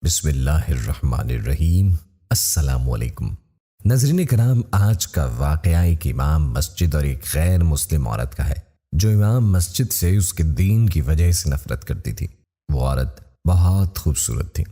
بسم اللہ الرحمن الرحیم۔ السلام علیکم ناظرین کرام، آج کا واقعہ ایک امام مسجد اور ایک غیر مسلم عورت کا ہے جو امام مسجد سے اس کے دین کی وجہ سے نفرت کرتی تھی۔ وہ عورت بہت خوبصورت تھی۔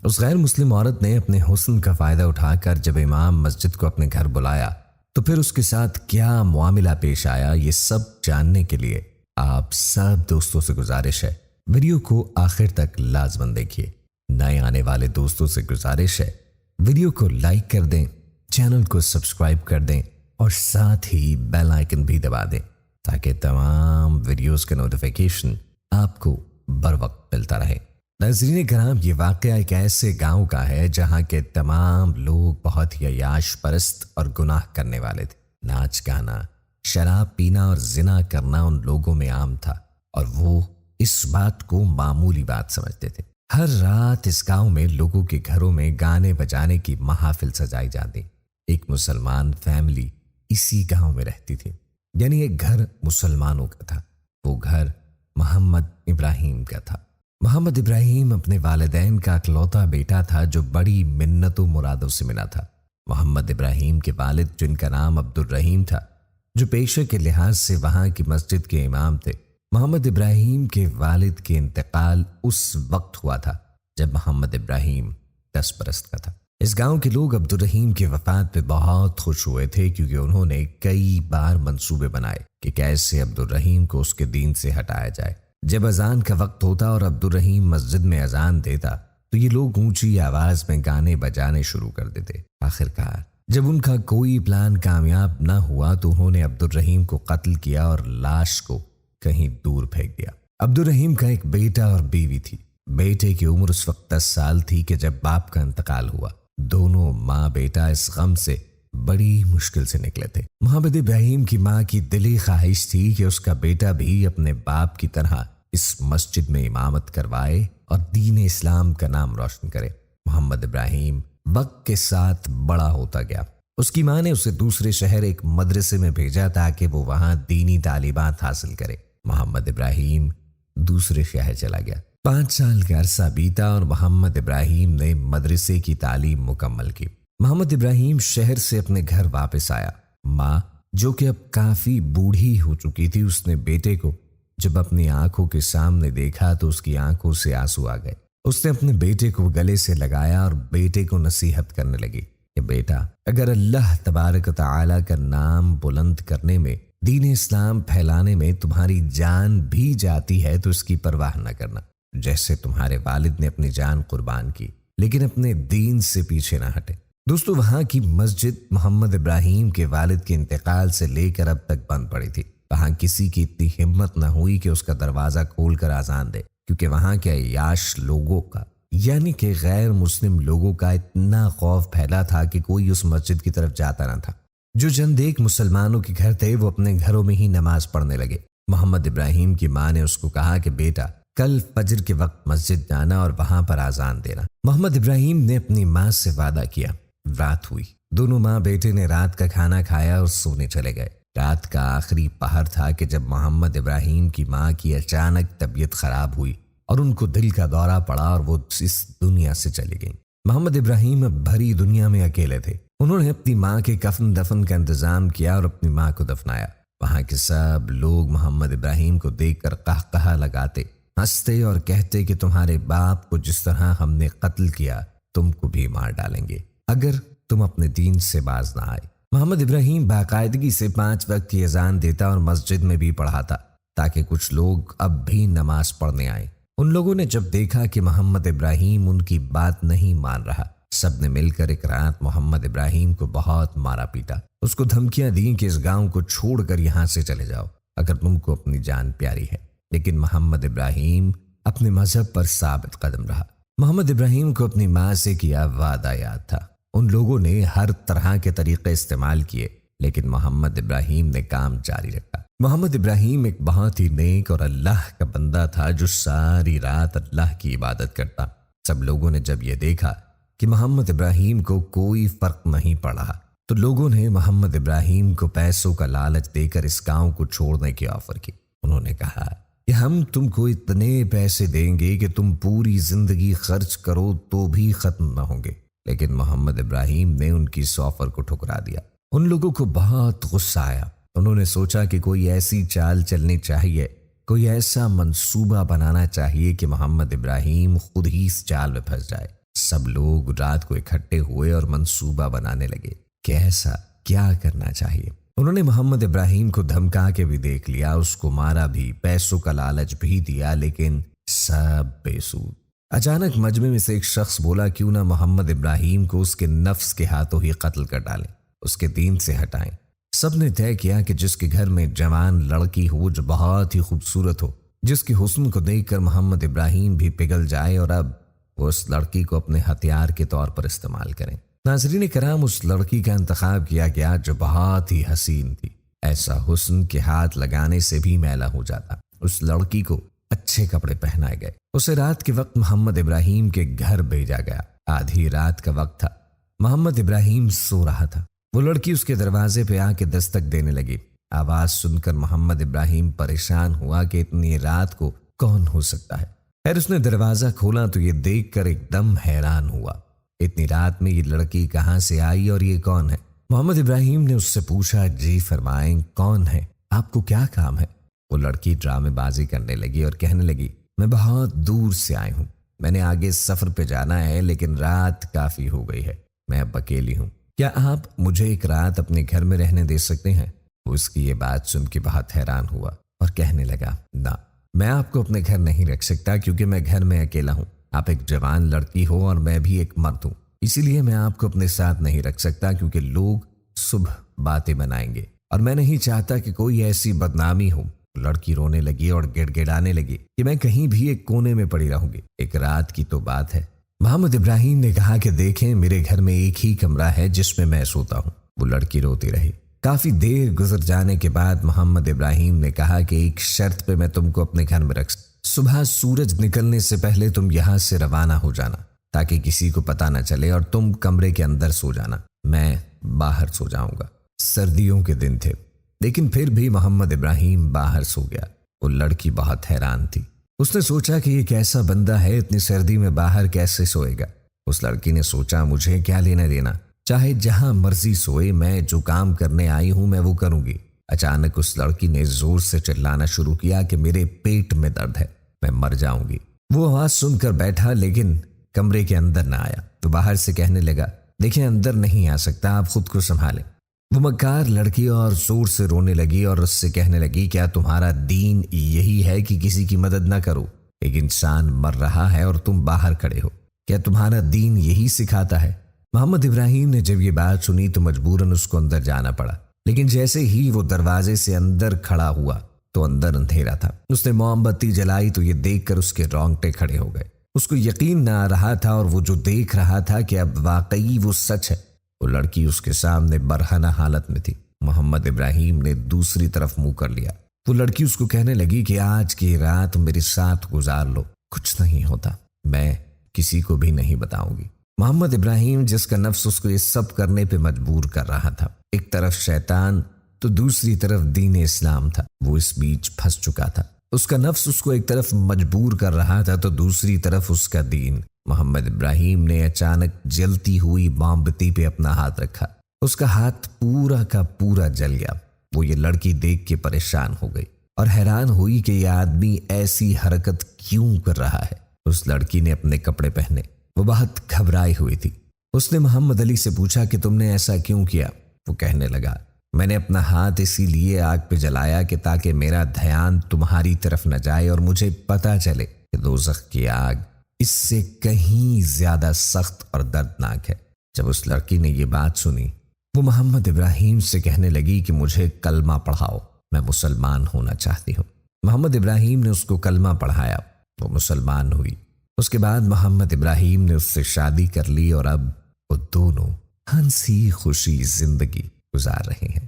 اس غیر مسلم عورت نے اپنے حسن کا فائدہ اٹھا کر جب امام مسجد کو اپنے گھر بلایا تو پھر اس کے ساتھ کیا معاملہ پیش آیا، یہ سب جاننے کے لیے آپ سب دوستوں سے گزارش ہے ویڈیو کو آخر تک لازماً دیکھیے۔ نئے آنے والے دوستوں سے گزارش ہے ویڈیو کو لائک کر دیں، چینل کو سبسکرائب کر دیں اور ساتھ ہی بیل آئیکن بھی دبا دیں تاکہ تمام ویڈیوز کا نوٹیفیکیشن آپ کو بر وقت ملتا رہے۔ ناظرین کرام، یہ واقعہ ایک ایسے گاؤں کا ہے جہاں کے تمام لوگ بہت ہی عیاش پرست اور گناہ کرنے والے تھے۔ ناچ گانا، شراب پینا اور زنا کرنا ان لوگوں میں عام تھا اور وہ اس بات کو معمولی بات سمجھتے تھے۔ ہر رات اس گاؤں میں لوگوں کے گھروں میں گانے بجانے کی محافل سجائی جاتی۔ ایک مسلمان فیملی اسی گاؤں میں رہتی تھی، یعنی ایک گھر مسلمانوں کا تھا۔ وہ گھر محمد ابراہیم کا تھا۔ محمد ابراہیم اپنے والدین کا اکلوتا بیٹا تھا جو بڑی منتوں مرادوں سے ملا تھا۔ محمد ابراہیم کے والد، جن کا نام عبد الرحیم تھا، جو پیشے کے لحاظ سے وہاں کی مسجد کے امام تھے۔ محمد ابراہیم کے والد کے انتقال اس وقت ہوا تھا جب محمد ابراہیم 10 برس کا تھا۔ اس گاؤں کے لوگ عبد الرحیم کی وفات پہ بہت خوش ہوئے تھے کیونکہ انہوں نے کئی بار منصوبے بنائے کہ کیسے عبد الرحیم کو اس کے دین سے ہٹایا جائے۔ جب اذان کا وقت ہوتا اور عبد الرحیم مسجد میں اذان دیتا تو یہ لوگ اونچی آواز میں گانے بجانے شروع کر دیتے۔ آخرکار جب ان کا کوئی پلان کامیاب نہ ہوا تو انہوں نے عبد الرحیم کو قتل کیا اور لاش کو کہیں دور پھینک دیا۔ عبد الرحیم کا ایک بیٹا اور بیوی تھی۔ بیٹے کی عمر اس وقت 10 سال تھی کہ جب باپ کا انتقال ہوا۔ دونوں ماں بیٹا اس غم سے بڑی مشکل سے نکلے تھے۔ محمد ابراہیم کی ماں کی دلی خواہش تھی کہ اس کا بیٹا بھی اپنے باپ کی طرح اس مسجد میں امامت کروائے اور دین اسلام کا نام روشن کرے۔ محمد ابراہیم وقت کے ساتھ بڑا ہوتا گیا۔ اس کی ماں نے اسے دوسرے شہر ایک مدرسے میں بھیجا تاکہ وہ وہاں دینی تعلیمات حاصل کرے۔ محمد ابراہیم دوسرے شہر چلا گیا۔ 5 سال کا عرصہ بیتا اور محمد ابراہیم نے مدرسے کی تعلیم مکمل کی۔ محمد ابراہیم شہر سے اپنے گھر واپس آیا۔ ماں، جو کہ اب کافی بوڑھی ہو چکی تھی، اس نے بیٹے کو جب اپنی آنکھوں کے سامنے دیکھا تو اس کی آنکھوں سے آنسو آ گئے۔ اس نے اپنے بیٹے کو گلے سے لگایا اور بیٹے کو نصیحت کرنے لگی کہ بیٹا، اگر اللہ تبارک و تعالی کا نام بلند کرنے میں، دین اسلام پھیلانے میں تمہاری جان بھی جاتی ہے تو اس کی پرواہ نہ کرنا، جیسے تمہارے والد نے اپنی جان قربان کی، لیکن اپنے دین سے پیچھے نہ ہٹے۔ دوستو، وہاں کی مسجد محمد ابراہیم کے والد کے انتقال سے لے کر اب تک بند پڑی تھی۔ وہاں کسی کی اتنی ہمت نہ ہوئی کہ اس کا دروازہ کھول کر اذان دے، کیونکہ وہاں کے عیاش لوگوں کا، یعنی کہ غیر مسلم لوگوں کا اتنا خوف پھیلا تھا کہ کوئی اس مسجد کی طرف جاتا نہ تھا۔ جو چند ایک مسلمانوں کے گھر تھے وہ اپنے گھروں میں ہی نماز پڑھنے لگے۔ محمد ابراہیم کی ماں نے اس کو کہا کہ بیٹا، کل فجر کے وقت مسجد جانا اور وہاں پر اذان دینا۔ محمد ابراہیم نے اپنی ماں سے وعدہ کیا۔ رات ہوئی، دونوں ماں بیٹے نے رات کا کھانا کھایا اور سونے چلے گئے۔ رات کا آخری پہر تھا کہ جب محمد ابراہیم کی ماں کی اچانک طبیعت خراب ہوئی اور ان کو دل کا دورہ پڑا اور وہ اس دنیا سے چلی گئیں۔ محمد ابراہیم اب بھری دنیا میں اکیلے تھے۔ انہوں نے اپنی ماں کے کفن دفن کا انتظام کیا اور اپنی ماں کو دفنایا۔ وہاں کے سب لوگ محمد ابراہیم کو دیکھ کر قہقہہ لگاتے، ہنستے اور کہتے کہ تمہارے باپ کو جس طرح ہم نے قتل کیا، تم کو بھی مار ڈالیں گے اگر تم اپنے دین سے باز نہ آئے۔ محمد ابراہیم باقاعدگی سے 5 وقت کی اذان دیتا اور مسجد میں بھی پڑھاتا تاکہ کچھ لوگ اب بھی نماز پڑھنے آئیں۔ ان لوگوں نے جب دیکھا کہ محمد ابراہیم ان کی بات نہیں مان رہا، سب نے مل کر ایک رات محمد ابراہیم کو بہت مارا پیٹا۔ اس کو دھمکیاں دیں کہ اس گاؤں کو چھوڑ کر یہاں سے چلے جاؤ اگر تم کو اپنی جان پیاری ہے، لیکن محمد ابراہیم اپنے مذہب پر ثابت قدم رہا۔ محمد ابراہیم کو اپنی ماں سے کیا وعدہ یاد تھا۔ ان لوگوں نے ہر طرح کے طریقے استعمال کیے لیکن محمد ابراہیم نے کام جاری رکھا۔ محمد ابراہیم ایک بہت ہی نیک اور اللہ کا بندہ تھا جو ساری رات اللہ کی عبادت کرتا۔ سب لوگوں نے جب یہ دیکھا کہ محمد ابراہیم کو کوئی فرق نہیں پڑ رہا تو لوگوں نے محمد ابراہیم کو پیسوں کا لالچ دے کر اس گاؤں کو چھوڑنے کی آفر کی۔ انہوں نے کہا کہ ہم تم کو اتنے پیسے دیں گے کہ تم پوری زندگی خرچ کرو تو بھی ختم نہ ہوں گے۔ لیکن محمد ابراہیم نے ان کی اس آفر کو ٹھکرا دیا۔ ان لوگوں کو بہت غصہ آیا۔ انہوں نے سوچا کہ کوئی ایسی چال چلنی چاہیے، کوئی ایسا منصوبہ بنانا چاہیے کہ محمد ابراہیم خود ہی اس چال میں پھنس جائے۔ سب لوگ رات کو اکٹھے ہوئے اور منصوبہ بنانے لگے کہ ایسا کیا کرنا چاہیے۔ انہوں نے محمد ابراہیم کو دھمکا کے بھی دیکھ لیا، اس کو مارا بھی، پیسوں کا لالچ بھی دیا، لیکن سب بے سود۔ اچانک مجمع میں سے ایک شخص بولا، کیوں نہ محمد ابراہیم کو اس کے نفس کے ہاتھوں ہی قتل کر ڈالیں، اس کے دین سے ہٹائیں۔ سب نے طے کیا کہ جس کے گھر میں جوان لڑکی ہو جو بہت ہی خوبصورت ہو، جس کے حسن کو دیکھ کر محمد ابراہیم بھی پگھل جائے، اور اب وہ اس لڑکی کو اپنے ہتھیار کے طور پر استعمال کریں۔ ناظرین کرام، اس لڑکی کا انتخاب کیا گیا جو بہت ہی حسین تھی، ایسا حسن کے ہاتھ لگانے سے بھی میلا ہو جاتا۔ اس لڑکی کو اچھے کپڑے پہنائے گئے۔ اسے رات کے وقت محمد ابراہیم کے گھر بھیجا گیا۔ آدھی رات کا وقت تھا، محمد ابراہیم سو رہا تھا۔ وہ لڑکی اس کے دروازے پہ آ کے دستک دینے لگی۔ آواز سن کر محمد ابراہیم پریشان ہوا کہ اتنی رات کو کون ہو سکتا ہے۔ خیر اس نے دروازہ کھولا تو یہ دیکھ کر ایک دم حیران ہوا، اتنی رات میں یہ لڑکی کہاں سے آئی اور یہ کون ہے؟ محمد ابراہیم نے اس سے پوچھا، جی فرمائیں کون ہے، آپ کو کیا کام ہے؟ وہ لڑکی ڈرامے بازی کرنے لگی اور کہنے لگی، میں بہت دور سے آئی ہوں، میں نے آگے سفر پہ جانا ہے لیکن رات کافی ہو گئی ہے، میں اب اکیلی ہوں، کیا آپ مجھے ایک رات اپنے گھر میں رہنے دے سکتے ہیں؟ وہ اس کی یہ بات سن کے بہت حیران ہوا اور کہنے لگا، نہ، میں آپ کو اپنے گھر نہیں رکھ سکتا کیونکہ میں گھر میں اکیلا ہوں، آپ ایک جوان لڑکی ہو اور میں بھی ایک مرد ہوں، اسی لیے میں آپ کو اپنے ساتھ نہیں رکھ سکتا کیونکہ لوگ صبح باتیں بنائیں گے اور میں نہیں چاہتا کہ کوئی ایسی بدنامی ہو۔ لڑکی رونے لگی اور گڑ گڑانے لگی کہ میں کہیں بھی ایک کونے میں پڑی رہوں گی، ایک رات کی تو بات ہے۔ محمد ابراہیم نے کہا کہ دیکھیں میرے گھر میں ایک ہی کمرہ ہے جس میں سوتا ہوں۔ وہ لڑکی روتی رہی۔ کافی دیر گزر جانے کے بعد محمد ابراہیم نے کہا کہ ایک شرط پہ میں تم کو اپنے گھر میں رکھ، صبح سورج نکلنے سے پہلے تم یہاں سے روانہ ہو جانا تاکہ کسی کو پتہ نہ چلے، اور تم کمرے کے اندر سو جانا، میں باہر سو جاؤں گا۔ سردیوں کے دن تھے لیکن پھر بھی محمد ابراہیم باہر سو گیا۔ وہ لڑکی بہت حیران تھی، اس نے سوچا کہ یہ کیسا بندہ ہے، اتنی سردی میں باہر کیسے سوئے گا۔ اس لڑکی نے سوچا مجھے کیا لینا دینا، چاہے جہاں مرضی سوئے، میں جو کام کرنے آئی ہوں میں وہ کروں گی۔ اچانک اس لڑکی نے زور سے چلانا شروع کیا کہ میرے پیٹ میں درد ہے، میں مر جاؤں گی۔ وہ آواز سن کر بیٹھا لیکن کمرے کے اندر نہ آیا تو باہر سے کہنے لگا، دیکھیں اندر نہیں آ سکتا، آپ خود کو سنبھالیں۔ وہ مکار لڑکی اور زور سے رونے لگی اور اس سے کہنے لگی، کیا تمہارا دین یہی ہے کہ کسی کی مدد نہ کرو؟ ایک انسان مر رہا ہے اور تم باہر کھڑے ہو، کیا تمہارا دین یہی سکھاتا ہے؟ محمد ابراہیم نے جب یہ بات سنی تو مجبوراً اس کو اندر جانا پڑا، لیکن جیسے ہی وہ دروازے سے اندر کھڑا ہوا تو اندر اندھیرا تھا۔ اس نے موم بتی جلائی تو یہ دیکھ کر اس کے رونگٹے کھڑے ہو گئے۔ اس کو یقین نہ آ رہا تھا اور وہ جو دیکھ رہا تھا کہ اب واقعی وہ سچ ہے۔ وہ لڑکی اس کے سامنے برہنہ حالت میں تھی۔ محمد ابراہیم نے دوسری طرف منہ کر لیا۔ وہ لڑکی اس کو کہنے لگی کہ آج کی رات میرے ساتھ گزار لو، کچھ نہیں ہوتا، میں کسی کو بھی نہیں بتاؤں گی۔ محمد ابراہیم جس کا نفس اس کو یہ سب کرنے پہ مجبور کر رہا تھا، ایک طرف شیطان تو دوسری طرف دین اسلام تھا، وہ اس بیچ پھنس چکا تھا۔ اس کا نفس اس کو ایک طرف مجبور کر رہا تھا تو دوسری طرف اس کا دین۔ محمد ابراہیم نے اچانک جلتی ہوئی موم بتی پہ اپنا ہاتھ رکھا، اس کا ہاتھ پورا کا پورا جل گیا۔ وہ یہ لڑکی دیکھ کے پریشان ہو گئی اور حیران ہوئی کہ یہ آدمی ایسی حرکت کیوں کر رہا ہے۔ اس لڑکی نے اپنے کپڑے پہنے، وہ بہت گھبرائی ہوئی تھی۔ اس نے محمد علی سے پوچھا کہ تم نے ایسا کیوں کیا؟ وہ کہنے لگا، میں نے اپنا ہاتھ اسی لیے آگ پہ جلایا کہ تاکہ میرا دھیان تمہاری طرف نہ جائے اور مجھے پتہ چلے کہ دوزخ کی آگ اس سے کہیں زیادہ سخت اور دردناک ہے۔ جب اس لڑکی نے یہ بات سنی وہ محمد ابراہیم سے کہنے لگی کہ مجھے کلمہ پڑھاؤ، میں مسلمان ہونا چاہتی ہوں۔ محمد ابراہیم نے اس کو کلمہ پڑھایا، وہ مسلمان ہوئی۔ اس کے بعد محمد ابراہیم نے اس سے شادی کر لی اور اب وہ دونوں ہنسی خوشی زندگی گزار رہے ہیں۔